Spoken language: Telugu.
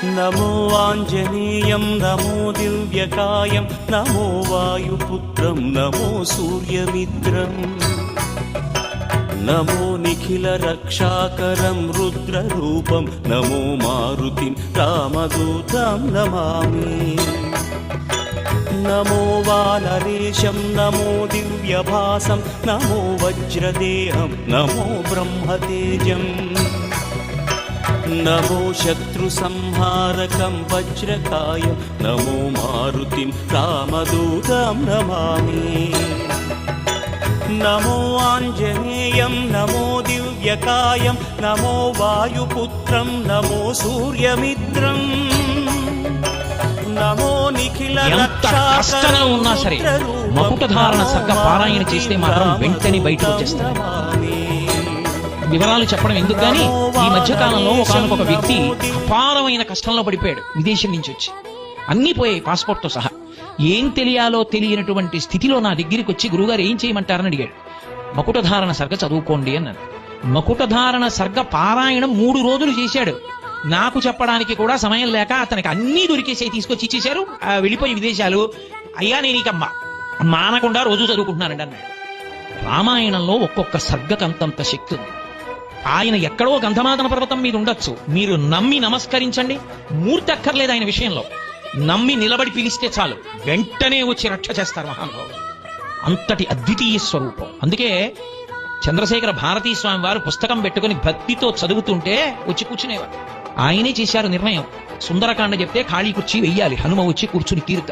నమో ఆంజనేయం నమో దివ్యకాయం నమో వాయుపుత్రం నమో సూర్యమిత్రం నమో నిఖిల రక్షాకరం రుద్రరూపం నమో మారుతిం రామదూతం నమామి నమో వానరేశం నమో దివ్యభాసం నమో వజ్రదేహం నమో బ్రహ్మతేజం నమో శత్రు సంహారకం వజ్రకాయం నమో మారుతిం రామదూతం నమామి నమో ఆంజనేయం నమో దివ్యకాయం నమో వాయుపుత్రం నమో సూర్యమిత్రం నమో నిఖిల కష్టంగా ఉన్నా సరే మకుటధారణ సర్గ పారాయణ చేస్తే మాత్రం వెంటనే బయటకు వచ్చేస్తారు. వివరాలు చెప్పడం ఎందుకు గానీ ఈ మధ్య కాలంలో ఒక వ్యక్తి అపారమైన కష్టంలో పడిపోయాడు. విదేశం నుంచి వచ్చి అన్ని పోయాయి, పాస్పోర్ట్ తో సహా. ఏం తెలియాలో తెలియనటువంటి స్థితిలో నా దగ్గరికి వచ్చి గురుగారు ఏం చేయమంటారని అడిగాడు. మకుటధారణ సర్గ చదువుకోండి అన్నాను. మకుటధారణ సర్గ పారాయణం 3 రోజులు చేశాడు. నాకు చెప్పడానికి కూడా సమయం లేక అతనికి అన్నీ దొరికేసాయి, తీసుకొచ్చి ఇచ్చేశారు. వెళ్ళిపోయి విదేశాలు. అయ్యా నేను ఇక మానకుండా రోజు చదువుకుంటున్నానండి అన్నాడు. రామాయణంలో ఒక్కొక్క సర్గకంతంత శక్తి ఉంది. ఆయన ఎక్కడో గంధమాదన పర్వతం మీద ఉండొచ్చు, మీరు నమ్మి నమస్కరించండి, మూర్తి అక్కర్లేదు ఆయన విషయంలో. నమ్మి నిలబడి పిలిస్తే చాలు, వెంటనే వచ్చి రక్ష చేస్తారు మహానుభావుడు. అంతటి అద్వితీయ స్వరూపం. అందుకే చంద్రశేఖర భారతీ స్వామి వారు పుస్తకం పెట్టుకుని భక్తితో చదువుతుంటే వచ్చి కూర్చునేవారు. ఆయనే చేశారు నిర్ణయం. సుందరకాండ చెప్తే ఖాళీ కుర్చీ వెయ్యాలి, హనుమ వచ్చి కూర్చుని తీరుతారు.